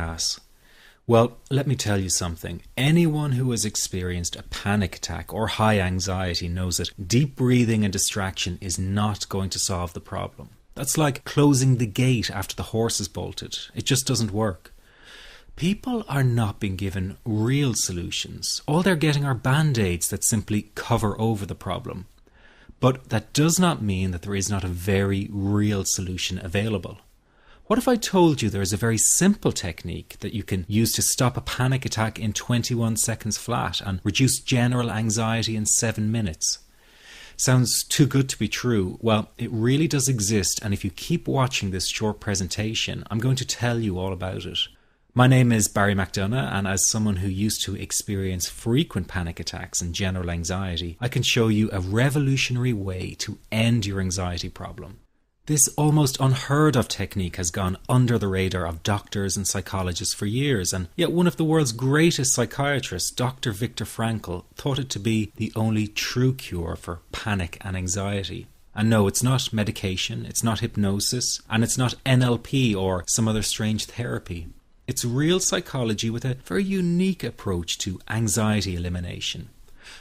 pass. Well, let me tell you something. Anyone who has experienced a panic attack or high anxiety knows that deep breathing and distraction is not going to solve the problem. That's like closing the gate after the horse is bolted. It just doesn't work. People are not being given real solutions. All they're getting are band-aids that simply cover over the problem. But that does not mean that there is not a very real solution available. What if I told you there is a very simple technique that you can use to stop a panic attack in 21 seconds flat and reduce general anxiety in 7 minutes? Sounds too good to be true. Well, it really does exist, and if you keep watching this short presentation, I'm going to tell you all about it. My name is Barry McDonough, and as someone who used to experience frequent panic attacks and general anxiety, I can show you a revolutionary way to end your anxiety problem. This almost unheard of technique has gone under the radar of doctors and psychologists for years, and yet one of the world's greatest psychiatrists, Dr. Viktor Frankl, thought it to be the only true cure for panic and anxiety. And no, it's not medication, it's not hypnosis, and it's not NLP or some other strange therapy. It's real psychology with a very unique approach to anxiety elimination.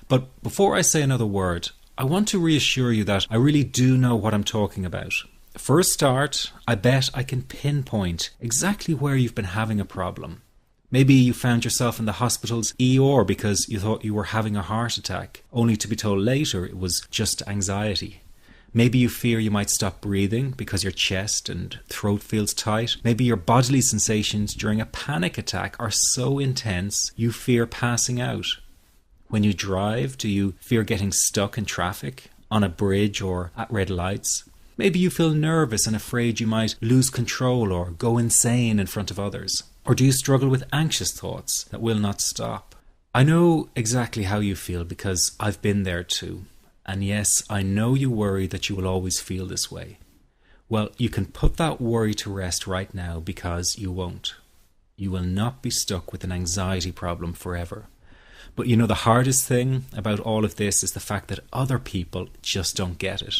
But before I say another word, I want to reassure you that I really do know what I'm talking about. For a start, I bet I can pinpoint exactly where you've been having a problem. Maybe you found yourself in the hospital's ER because you thought you were having a heart attack, only to be told later it was just anxiety. Maybe you fear you might stop breathing because your chest and throat feels tight. Maybe your bodily sensations during a panic attack are so intense you fear passing out. When you drive, do you fear getting stuck in traffic, on a bridge or at red lights? Maybe you feel nervous and afraid you might lose control or go insane in front of others. Or do you struggle with anxious thoughts that will not stop? I know exactly how you feel because I've been there too. And yes, I know you worry that you will always feel this way. Well, you can put that worry to rest right now because you won't. You will not be stuck with an anxiety problem forever. But you know, the hardest thing about all of this is the fact that other people just don't get it.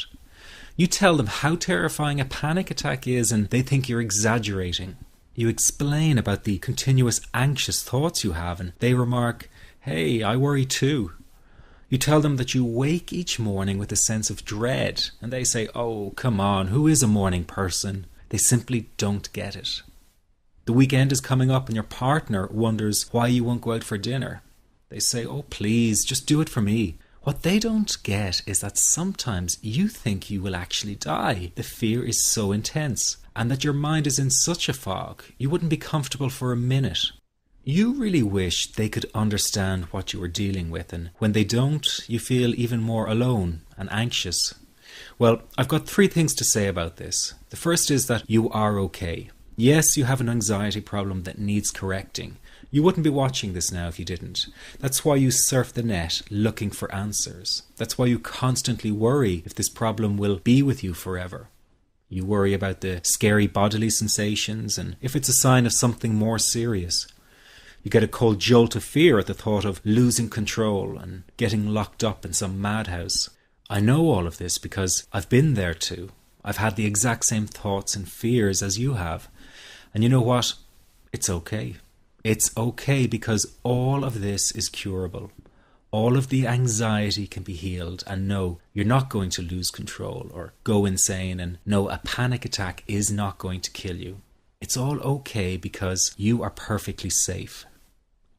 You tell them how terrifying a panic attack is and they think you're exaggerating. You explain about the continuous anxious thoughts you have and they remark, "Hey, I worry too." You tell them that you wake each morning with a sense of dread and they say, "Oh, come on, who is a morning person?" They simply don't get it. The weekend is coming up and your partner wonders why you won't go out for dinner. They say, "Oh, please, just do it for me." What they don't get is that sometimes you think you will actually die. The fear is so intense, and that your mind is in such a fog, you wouldn't be comfortable for a minute. You really wish they could understand what you are dealing with, and when they don't, you feel even more alone and anxious. Well, I've got 3 things to say about this. The first is that you are okay. Yes, you have an anxiety problem that needs correcting. You wouldn't be watching this now if you didn't. That's why you surf the net looking for answers. That's why you constantly worry if this problem will be with you forever. You worry about the scary bodily sensations and if it's a sign of something more serious. You get a cold jolt of fear at the thought of losing control and getting locked up in some madhouse. I know all of this because I've been there too. I've had the exact same thoughts and fears as you have. And you know what? It's okay. It's okay because all of this is curable. All of the anxiety can be healed, and no, you're not going to lose control or go insane, and no, a panic attack is not going to kill you. It's all okay because you are perfectly safe.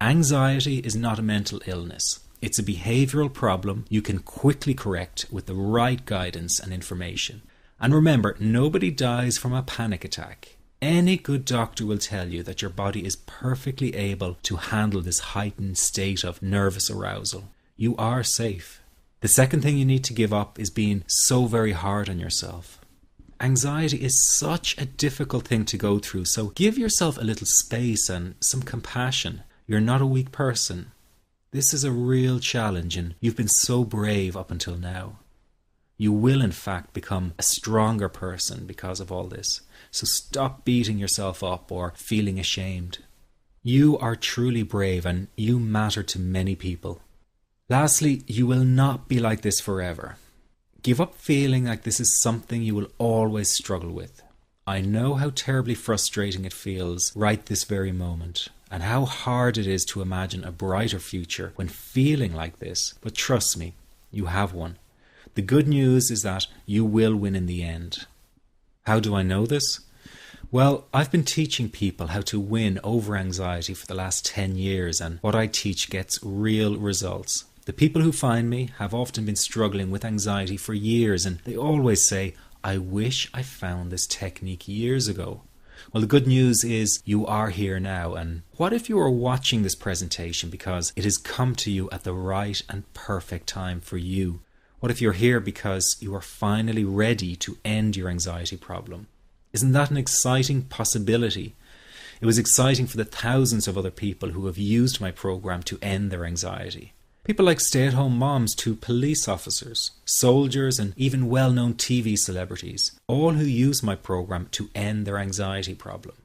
Anxiety is not a mental illness. It's a behavioral problem you can quickly correct with the right guidance and information. And remember, nobody dies from a panic attack. Any good doctor will tell you that your body is perfectly able to handle this heightened state of nervous arousal. You are safe. The second thing you need to give up is being so very hard on yourself. Anxiety is such a difficult thing to go through, so give yourself a little space and some compassion. You're not a weak person. This is a real challenge and you've been so brave up until now. You will in fact become a stronger person because of all this. So stop beating yourself up or feeling ashamed. You are truly brave and you matter to many people. Lastly, you will not be like this forever. Give up feeling like this is something you will always struggle with. I know how terribly frustrating it feels right this very moment, and how hard it is to imagine a brighter future when feeling like this, but trust me, you have one. The good news is that you will win in the end. How do I know this? Well, I've been teaching people how to win over anxiety for the last 10 years, and what I teach gets real results. The people who find me have often been struggling with anxiety for years, and they always say, I wish I found this technique years ago. Well, the good news is you are here now, and what if you are watching this presentation because it has come to you at the right and perfect time for you? What if you're here because you are finally ready to end your anxiety problem? Isn't that an exciting possibility? It was exciting for the thousands of other people who have used my program to end their anxiety. People like stay-at-home moms to police officers, soldiers, and even well-known TV celebrities, all who use my program to end their anxiety problem.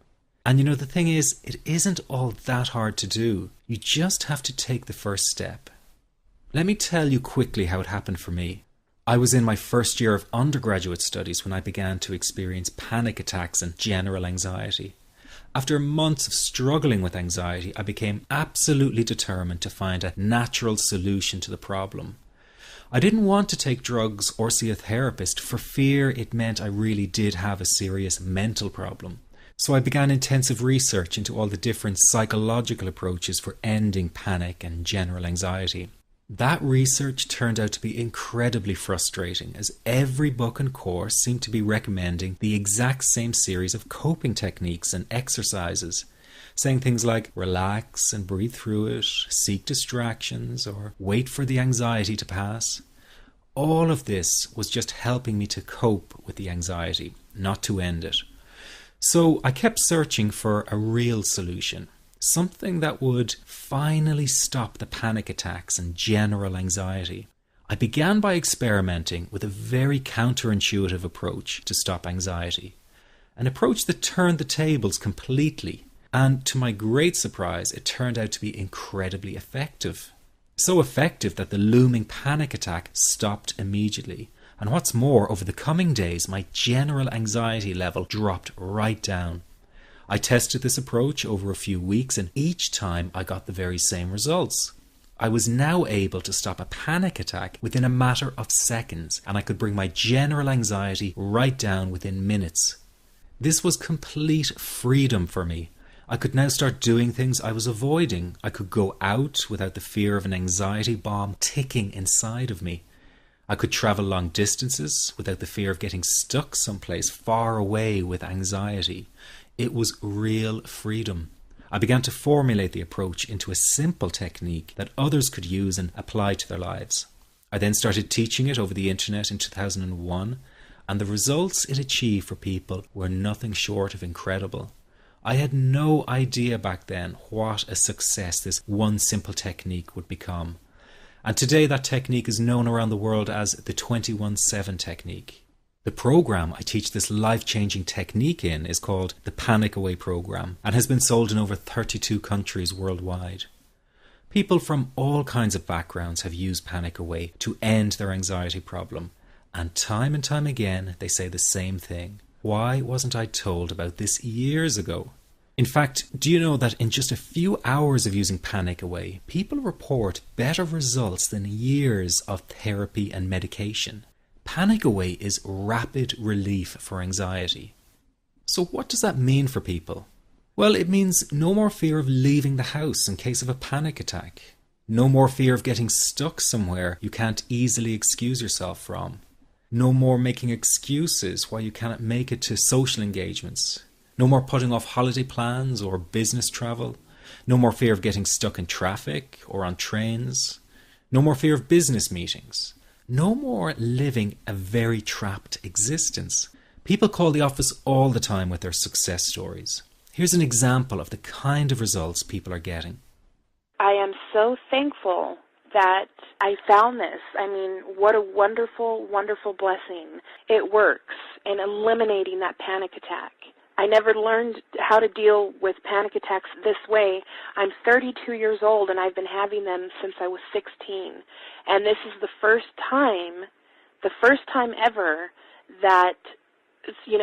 And you know, the thing is, it isn't all that hard to do. You just have to take the first step. Let me tell you quickly how it happened for me. I was in my first year of undergraduate studies when I began to experience panic attacks and general anxiety. After months of struggling with anxiety, I became absolutely determined to find a natural solution to the problem. I didn't want to take drugs or see a therapist for fear it meant I really did have a serious mental problem. So I began intensive research into all the different psychological approaches for ending panic and general anxiety. That research turned out to be incredibly frustrating, as every book and course seemed to be recommending the exact same series of coping techniques and exercises, saying things like relax and breathe through it, seek distractions, or wait for the anxiety to pass. All of this was just helping me to cope with the anxiety, not to end it. So I kept searching for a real solution. Something that would finally stop the panic attacks and general anxiety. I began by experimenting with a very counterintuitive approach to stop anxiety. An approach that turned the tables completely, and to my great surprise, it turned out to be incredibly effective. So effective that the looming panic attack stopped immediately. And what's more, over the coming days, my general anxiety level dropped right down. I tested this approach over a few weeks, and each time I got the very same results. I was now able to stop a panic attack within a matter of seconds, and I could bring my general anxiety right down within minutes. This was complete freedom for me. I could now start doing things I was avoiding. I could go out without the fear of an anxiety bomb ticking inside of me. I could travel long distances without the fear of getting stuck someplace far away with anxiety. It was real freedom. I began to formulate the approach into a simple technique that others could use and apply to their lives. I then started teaching it over the internet in 2001, and the results it achieved for people were nothing short of incredible. I had no idea back then what a success this one simple technique would become. And today that technique is known around the world as the 21-7 technique. The program I teach this life-changing technique in is called the Panic Away program and has been sold in over 32 countries worldwide. People from all kinds of backgrounds have used Panic Away to end their anxiety problem, and time again they say the same thing. Why wasn't I told about this years ago? In fact, do you know that in just a few hours of using Panic Away, people report better results than years of therapy and medication? Panic Away is rapid relief for anxiety. So what does that mean for people? Well, it means no more fear of leaving the house in case of a panic attack. No more fear of getting stuck somewhere you can't easily excuse yourself from. No more making excuses why you cannot make it to social engagements. No more putting off holiday plans or business travel. No more fear of getting stuck in traffic or on trains. No more fear of business meetings. No more living a very trapped existence. People call the office all the time with their success stories. Here's an example of the kind of results people are getting. I am so thankful that I found this. I mean, what a wonderful, wonderful blessing. It works in eliminating that panic attack. I never learned how to deal with panic attacks this way. I'm 32 years old and I've been having them since I was 16. And this is the first time ever that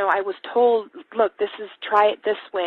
I was told, look, try it this way.